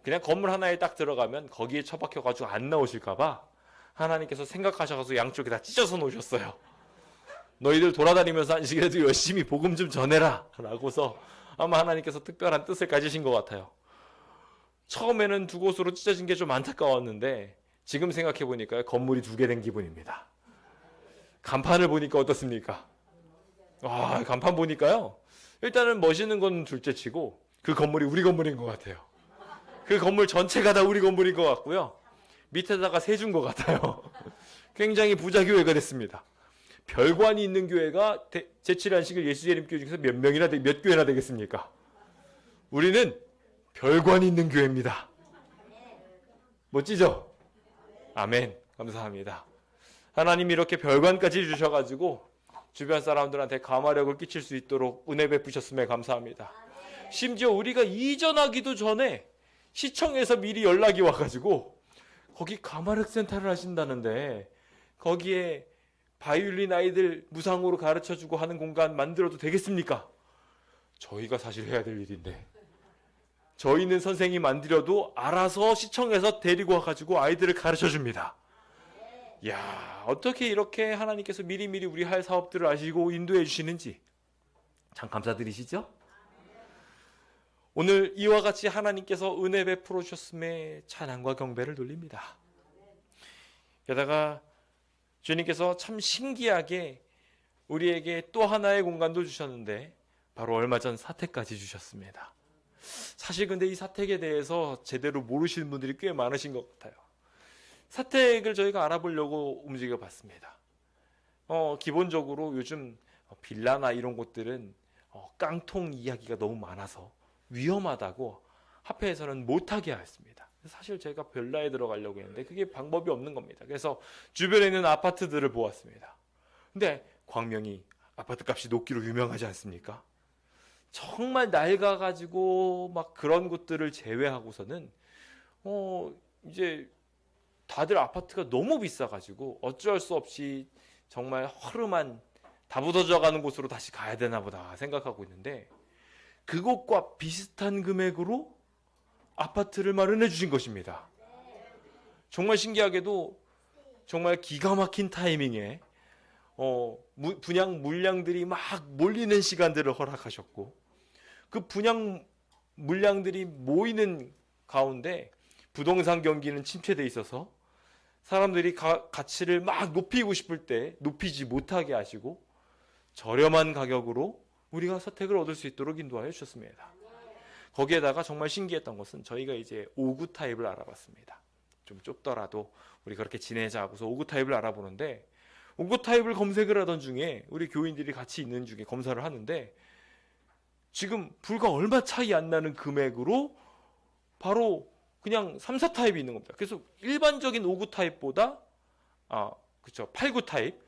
그냥 건물 하나에 딱 들어가면 거기에 처박혀가지고 안 나오실까봐 하나님께서 생각하셔서 양쪽에 다 찢어서 놓으셨어요. 너희들 돌아다니면서 안식일에도 열심히 복음 좀 전해라 라고서 아마 하나님께서 특별한 뜻을 가지신 것 같아요. 처음에는 두 곳으로 찢어진 게 좀 안타까웠는데 지금 생각해보니까 건물이 두 개 된 기분입니다. 간판을 보니까 어떻습니까? 간판 보니까요, 일단은 멋있는 건 둘째치고 그 건물이 우리 건물인 것 같아요. 그 건물 전체가 다 우리 건물인 것 같고요, 밑에다가 세준 것 같아요. 굉장히 부자 교회가 됐습니다. 별관이 있는 교회가 제7안식일 예수재림교회 중에서 몇 교회나 되겠습니까? 우리는 별관이 있는 교회입니다. 멋지죠? 아멘. 감사합니다. 하나님이 이렇게 별관까지 주셔가지고 주변 사람들한테 감화력을 끼칠 수 있도록 은혜 베푸셨음에 감사합니다. 심지어 우리가 이전하기도 전에 시청에서 미리 연락이 와가지고 거기 감화력 센터를 하신다는데 거기에 바이올린 아이들 무상으로 가르쳐주고 하는 공간 만들어도 되겠습니까? 저희가 사실 해야 될 일인데, 저희는 선생님이 만들어도 알아서 시청에서 데리고 와가지고 아이들을 가르쳐줍니다. 이야, 어떻게 이렇게 하나님께서 미리미리 우리 할 사업들을 아시고 인도해 주시는지 참 감사드리시죠? 오늘 이와 같이 하나님께서 은혜 베풀어 주셨음에 찬양과 경배를 돌립니다. 게다가 주님께서 참 신기하게 우리에게 또 하나의 공간도 주셨는데 바로 얼마 전 사택까지 주셨습니다. 사실 근데 이 사택에 대해서 제대로 모르시는 분들이 꽤 많으신 것 같아요. 사택을 저희가 알아보려고 움직여 봤습니다. 기본적으로 요즘 빌라나 이런 곳들은 깡통 이야기가 너무 많아서 위험하다고 합회에서는 못하게 했습니다. 사실 제가 빌라에 들어가려고 했는데 그게 방법이 없는 겁니다. 그래서 주변에 있는 아파트들을 보았습니다. 근데 광명이 아파트 값이 높기로 유명하지 않습니까? 정말 낡아가지고 막 그런 곳들을 제외하고서는 이제 다들 아파트가 너무 비싸가지고 어쩔 수 없이 정말 허름한 다부서져가는 곳으로 다시 가야 되나 보다 생각하고 있는데, 그곳과 비슷한 금액으로 아파트를 마련해 주신 것입니다. 정말 신기하게도 정말 기가 막힌 타이밍에 분양 물량들이 막 몰리는 시간들을 허락하셨고, 그 분양 물량들이 모이는 가운데 부동산 경기는 침체돼 있어서 사람들이 가치를 막 높이고 싶을 때 높이지 못하게 하시고 저렴한 가격으로 우리가 선택을 얻을 수 있도록 인도하여 주셨습니다. 거기에다가 정말 신기했던 것은 저희가 이제 5구 타입을 알아봤습니다. 좀 좁더라도 우리 그렇게 지내자 하고서 5구 타입을 알아보는데 5구 타입을 검색을 하던 중에 우리 교인들이 같이 있는 중에 검사를 하는데 지금 불과 얼마 차이 안 나는 금액으로 바로 그냥 3, 4타입이 있는 겁니다. 그래서 일반적인 5구 타입보다 그렇죠. 8구 타입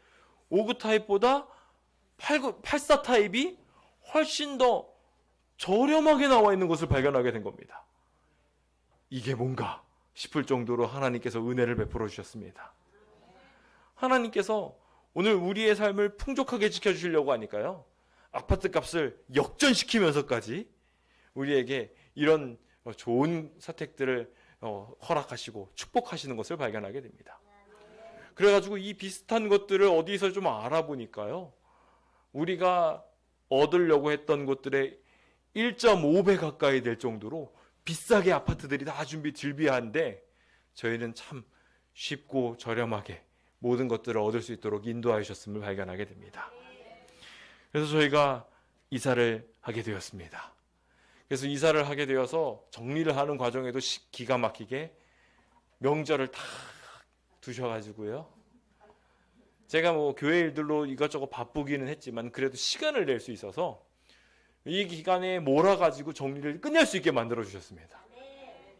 5구 타입보다 84 타입이 훨씬 더 저렴하게 나와 있는 것을 발견하게 된 겁니다. 이게 뭔가 싶을 정도로 하나님께서 은혜를 베풀어 주셨습니다. 하나님께서 오늘 우리의 삶을 풍족하게 지켜주시려고 하니까요. 아파트 값을 역전시키면서까지 우리에게 이런 좋은 사택들을 허락하시고 축복하시는 것을 발견하게 됩니다. 그래가지고 이 비슷한 것들을 어디서 좀 알아보니까요. 우리가 얻으려고 했던 것들의 1.5배 가까이 될 정도로 비싸게 아파트들이 다 즐비한데 저희는 참 쉽고 저렴하게 모든 것들을 얻을 수 있도록 인도하셨음을 발견하게 됩니다. 그래서 저희가 이사를 하게 되었습니다. 그래서 이사를 하게 되어서 정리를 하는 과정에도 기가 막히게 명절을 다 두셔가지고요. 제가 교회 일들로 이것저것 바쁘기는 했지만 그래도 시간을 낼 수 있어서 이 기간에 몰아가지고 정리를 끝낼 수 있게 만들어 주셨습니다.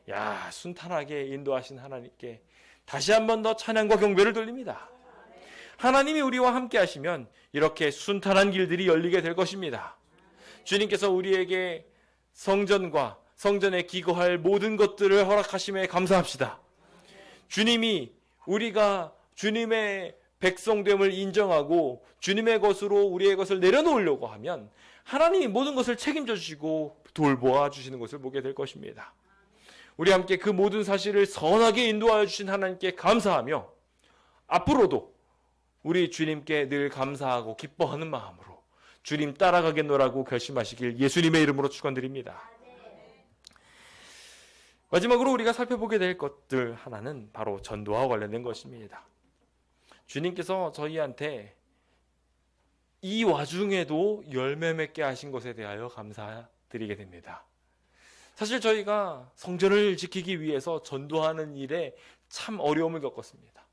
야, 순탄하게 인도하신 하나님께 다시 한 번 더 찬양과 경배를 돌립니다. 하나님이 우리와 함께 하시면 이렇게 순탄한 길들이 열리게 될 것입니다. 주님께서 우리에게 성전과 성전에 기거할 모든 것들을 허락하심에 감사합시다. 주님이 우리가 주님의 백성됨을 인정하고 주님의 것으로 우리의 것을 내려놓으려고 하면 하나님이 모든 것을 책임져 주시고 돌보아 주시는 것을 보게 될 것입니다. 우리 함께 그 모든 사실을 선하게 인도하여 주신 하나님께 감사하며 앞으로도 우리 주님께 늘 감사하고 기뻐하는 마음으로 주님 따라가겠노라고 결심하시길 예수님의 이름으로 축원드립니다. 마지막으로 우리가 살펴보게 될 것들 하나는 바로 전도와 관련된 것입니다. 주님께서 저희한테 이 와중에도 열매 맺게 하신 것에 대하여 감사드리게 됩니다. 사실 저희가 성전을 지키기 위해서 전도하는 일에 참 어려움을 겪었습니다.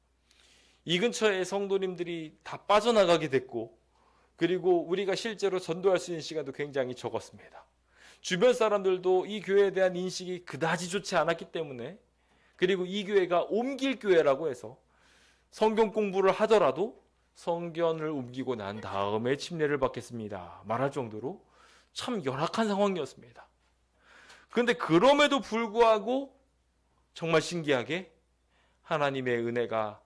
이 근처에 성도님들이 다 빠져나가게 됐고 그리고 우리가 실제로 전도할 수 있는 시간도 굉장히 적었습니다. 주변 사람들도 이 교회에 대한 인식이 그다지 좋지 않았기 때문에 그리고 이 교회가 옮길 교회라고 해서 성경 공부를 하더라도 성전을 옮기고 난 다음에 침례를 받겠습니다 말할 정도로 참 열악한 상황이었습니다. 그런데 그럼에도 불구하고 정말 신기하게 하나님의 은혜가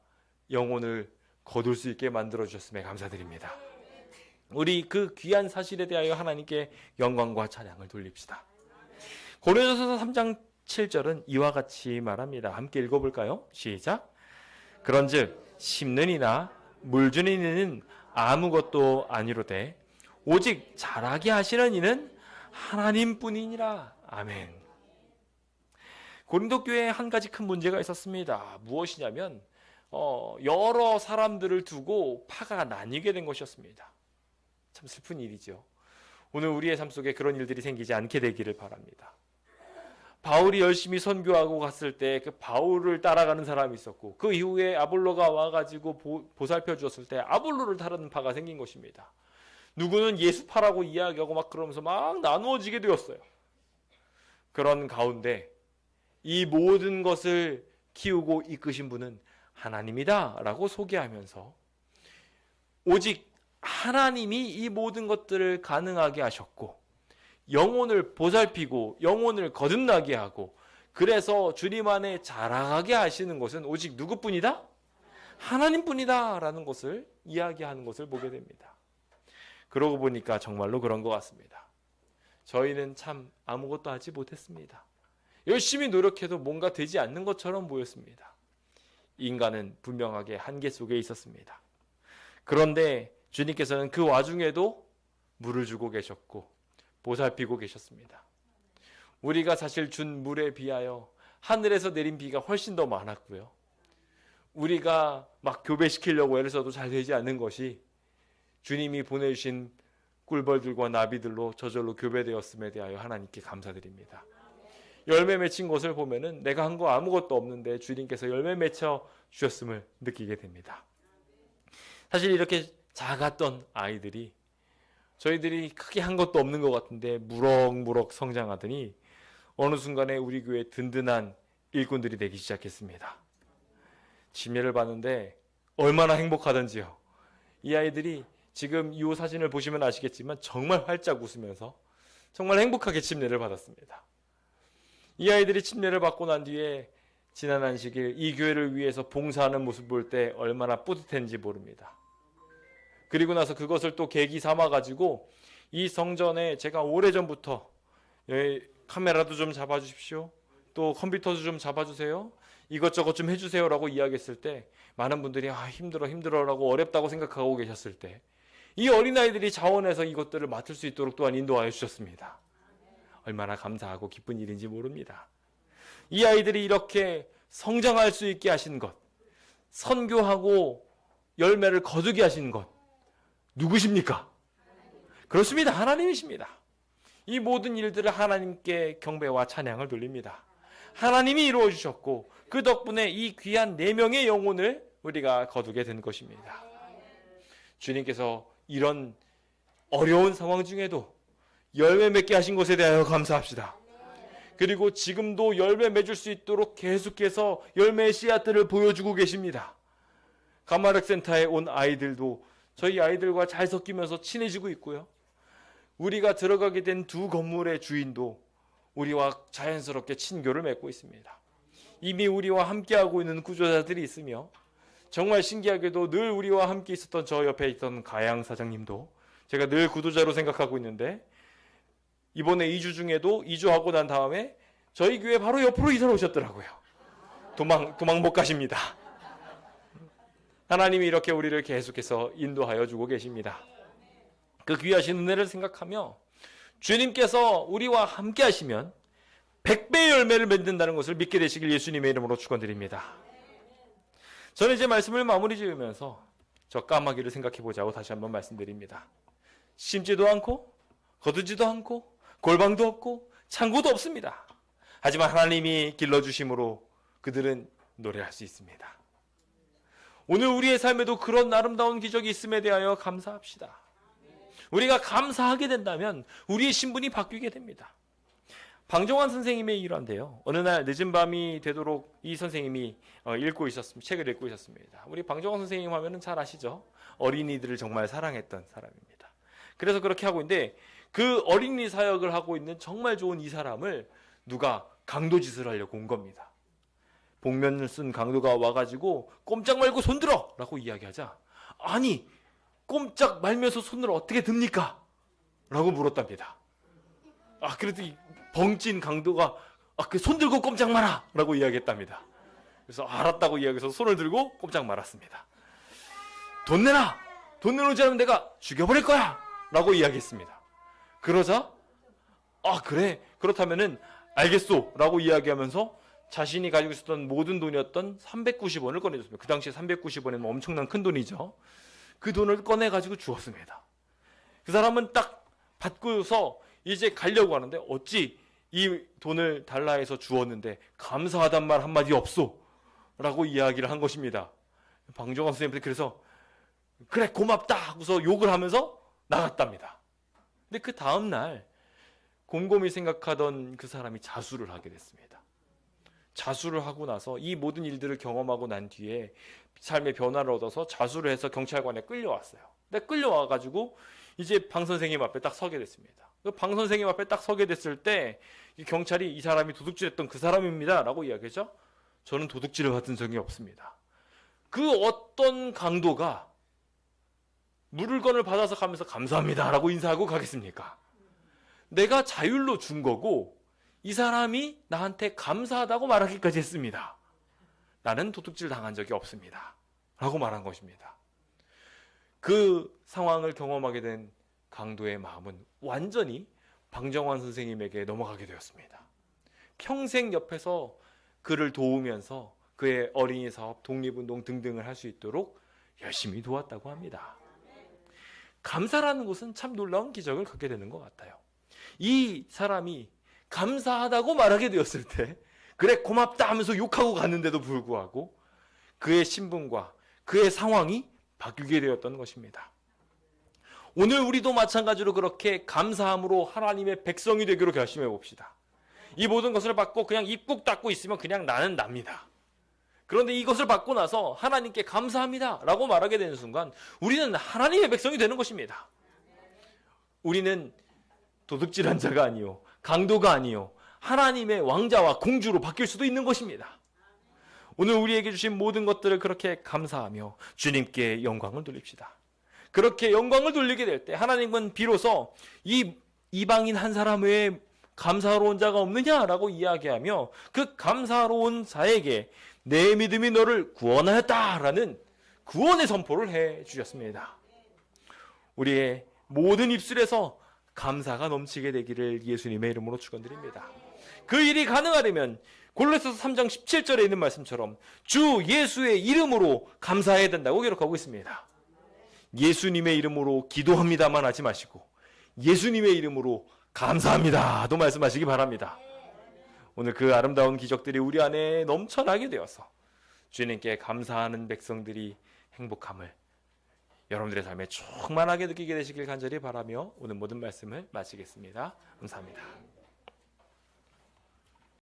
영혼을 거둘 수 있게 만들어주셨음에 감사드립니다. 우리 그 귀한 사실에 대하여 하나님께 영광과 찬양을 돌립시다. 고린도전서 3장 7절은 이와 같이 말합니다. 함께 읽어볼까요? 시작. 그런즉 심는 이나 물 주는 이는 아무것도 아니로되 오직 자라게 하시는 이는 하나님뿐이니라. 아멘. 고린도 교회에 한 가지 큰 문제가 있었습니다. 무엇이냐면 여러 사람들을 두고 파가 나뉘게 된 것이었습니다. 참 슬픈 일이죠. 오늘 우리의 삶 속에 그런 일들이 생기지 않게 되기를 바랍니다. 바울이 열심히 선교하고 갔을 때 그 바울을 따라가는 사람이 있었고 그 이후에 아볼로가 와가지고 보살펴 주었을 때 아볼로를 따르는 파가 생긴 것입니다. 누구는 예수파라고 이야기하고 막 그러면서 막 나누어지게 되었어요. 그런 가운데 이 모든 것을 키우고 이끄신 분은 하나님이다 라고 소개하면서 오직 하나님이 이 모든 것들을 가능하게 하셨고 영혼을 보살피고 영혼을 거듭나게 하고 그래서 주님 안에 자라게 하시는 것은 오직 누구뿐이다? 하나님뿐이다 라는 것을 이야기하는 것을 보게 됩니다. 그러고 보니까 정말로 그런 것 같습니다. 저희는 참 아무것도 하지 못했습니다. 열심히 노력해도 뭔가 되지 않는 것처럼 보였습니다. 인간은 분명하게 한계 속에 있었습니다. 그런데 주님께서는 그 와중에도 물을 주고 계셨고 보살피고 계셨습니다. 우리가 사실 준 물에 비하여 하늘에서 내린 비가 훨씬 더 많았고요. 우리가 막 교배시키려고 애를 써도 잘 되지 않는 것이 주님이 보내주신 꿀벌들과 나비들로 저절로 교배되었음에 대하여 하나님께 감사드립니다. 열매 맺힌 것을 보면은 내가 한 거 아무것도 없는데 주님께서 열매 맺혀 주셨음을 느끼게 됩니다. 사실 이렇게 작았던 아이들이 저희들이 크게 한 것도 없는 것 같은데 무럭무럭 성장하더니 어느 순간에 우리 교회 든든한 일꾼들이 되기 시작했습니다. 침례를 받는데 얼마나 행복하던지요. 이 아이들이 지금 이 사진을 보시면 아시겠지만 정말 활짝 웃으면서 정말 행복하게 침례를 받았습니다. 이 아이들이 침례를 받고 난 뒤에 지난 안식일 이 교회를 위해서 봉사하는 모습 볼 때 얼마나 뿌듯했는지 모릅니다. 그리고 나서 그것을 또 계기 삼아 가지고 이 성전에 제가 오래전부터 카메라도 좀 잡아주십시오. 또 컴퓨터도 좀 잡아주세요. 이것저것 좀 해주세요 라고 이야기했을 때 많은 분들이 힘들어 라고 어렵다고 생각하고 계셨을 때 이 어린아이들이 자원해서 이것들을 맡을 수 있도록 또한 인도하여 주셨습니다. 얼마나 감사하고 기쁜 일인지 모릅니다. 이 아이들이 이렇게 성장할 수 있게 하신 것, 선교하고 열매를 거두게 하신 것 누구십니까? 그렇습니다. 하나님이십니다. 이 모든 일들을 하나님께 경배와 찬양을 돌립니다. 하나님이 이루어 주셨고 그 덕분에 이 귀한 4명의 영혼을 우리가 거두게 된 것입니다. 주님께서 이런 어려운 상황 중에도 열매 맺게 하신 것에 대하여 감사합시다. 그리고 지금도 열매 맺을 수 있도록 계속해서 열매의 씨앗들을 보여주고 계십니다. 가마렉 센터에 온 아이들도 저희 아이들과 잘 섞이면서 친해지고 있고요. 우리가 들어가게 된 2 건물의 주인도 우리와 자연스럽게 친교를 맺고 있습니다. 이미 우리와 함께하고 있는 구조자들이 있으며 정말 신기하게도 늘 우리와 함께 있었던 저 옆에 있던 가양 사장님도 제가 늘 구도자로 생각하고 있는데 이번에 2주 중에도 이주하고 난 다음에 저희 교회 바로 옆으로 이사를 오셨더라고요. 도망 못 가십니다. 하나님이 이렇게 우리를 계속해서 인도하여 주고 계십니다. 그 귀하신 은혜를 생각하며 주님께서 우리와 함께 하시면 100배의 열매를 맺는다는 것을 믿게 되시길 예수님의 이름으로 축원드립니다. 저는 이제 말씀을 마무리 지으면서 저 까마귀를 생각해 보자고 다시 한번 말씀드립니다. 심지도 않고 거두지도 않고 골방도 없고 창고도 없습니다. 하지만 하나님이 길러주심으로 그들은 노래할 수 있습니다. 오늘 우리의 삶에도 그런 아름다운 기적이 있음에 대하여 감사합시다. 우리가 감사하게 된다면 우리의 신분이 바뀌게 됩니다. 방정환 선생님의 일화인데요. 어느 날 늦은 밤이 되도록 이 선생님이 책을 읽고 있었습니다. 우리 방정환 선생님 하면은 잘 아시죠? 어린이들을 정말 사랑했던 사람입니다. 그래서 그렇게 하고 있는데 그 어린이 사역을 하고 있는 정말 좋은 이 사람을 누가 강도짓을 하려고 온 겁니다. 복면을 쓴 강도가 와가지고 꼼짝 말고 손들어! 라고 이야기하자 아니 꼼짝 말면서 손을 어떻게 듭니까? 라고 물었답니다. 그래도 이 벙찐 강도가 그 손 들고 꼼짝 마라! 라고 이야기했답니다. 그래서 알았다고 이야기해서 손을 들고 꼼짝 말았습니다. 돈 내라! 돈 내놓지 않으면 내가 죽여버릴 거야! 라고 이야기했습니다. 그러자 그래 그렇다면은 알겠소! 라고 이야기하면서 자신이 가지고 있었던 모든 돈이었던 390원을 꺼내줬습니다. 그 당시에 390원이면 엄청난 큰 돈이죠. 그 돈을 꺼내가지고 주었습니다. 그 사람은 딱 받고서 이제 가려고 하는데 어찌 이 돈을 달라 해서 주었는데 감사하단 말 한마디 없소 라고 이야기를 한 것입니다. 방정환 선생님한테 그래서 그래 고맙다 하고서 욕을 하면서 나갔답니다. 근데 그 다음날 곰곰이 생각하던 그 사람이 자수를 하게 됐습니다. 자수를 하고 나서 이 모든 일들을 경험하고 난 뒤에 삶의 변화를 얻어서 자수를 해서 경찰관에 끌려왔어요. 근데 끌려와가지고 이제 방 선생님 앞에 딱 서게 됐습니다. 그 방 선생님 앞에 딱 서게 됐을 때 이 경찰이 이 사람이 도둑질했던 그 사람입니다 라고 이야기했죠. 저는 도둑질을 받은 적이 없습니다. 그 어떤 강도가 물건을 받아서 가면서 감사합니다 라고 인사하고 가겠습니까? 내가 자율로 준 거고 이 사람이 나한테 감사하다고 말하기까지 했습니다. 나는 도둑질 당한 적이 없습니다 라고 말한 것입니다. 그 상황을 경험하게 된 강도의 마음은 완전히 방정환 선생님에게 넘어가게 되었습니다. 평생 옆에서 그를 도우면서 그의 어린이 사업, 독립운동 등등을 할 수 있도록 열심히 도왔다고 합니다. 감사라는 것은 참 놀라운 기적을 갖게 되는 것 같아요. 이 사람이 감사하다고 말하게 되었을 때 그래 고맙다 하면서 욕하고 갔는데도 불구하고 그의 신분과 그의 상황이 바뀌게 되었던 것입니다. 오늘 우리도 마찬가지로 그렇게 감사함으로 하나님의 백성이 되기로 결심해 봅시다. 이 모든 것을 받고 그냥 입 꾹 닫고 있으면 그냥 나는 납니다. 그런데 이것을 받고 나서 하나님께 감사합니다 라고 말하게 되는 순간 우리는 하나님의 백성이 되는 것입니다. 우리는 도둑질한 자가 아니요 강도가 아니요 하나님의 왕자와 공주로 바뀔 수도 있는 것입니다. 오늘 우리에게 주신 모든 것들을 그렇게 감사하며 주님께 영광을 돌립시다. 그렇게 영광을 돌리게 될 때 하나님은 비로소 이 이방인 한 사람 외에 감사로운 자가 없느냐라고 이야기하며 그 감사로운 자에게 내 믿음이 너를 구원하였다라는 구원의 선포를 해 주셨습니다. 우리의 모든 입술에서 감사가 넘치게 되기를 예수님의 이름으로 축원드립니다. 그 일이 가능하려면 골로새서 3장 17절에 있는 말씀처럼 주 예수의 이름으로 감사해야 된다고 기록하고 있습니다. 예수님의 이름으로 기도합니다만 하지 마시고 예수님의 이름으로 감사합니다도 말씀하시기 바랍니다. 오늘 그 아름다운 기적들이 우리 안에 넘쳐나게 되어서 주님께 감사하는 백성들이 행복함을 여러분들의 삶에 충만하게 느끼게 되시길 간절히 바라며 오늘 모든 말씀을 마치겠습니다. 감사합니다.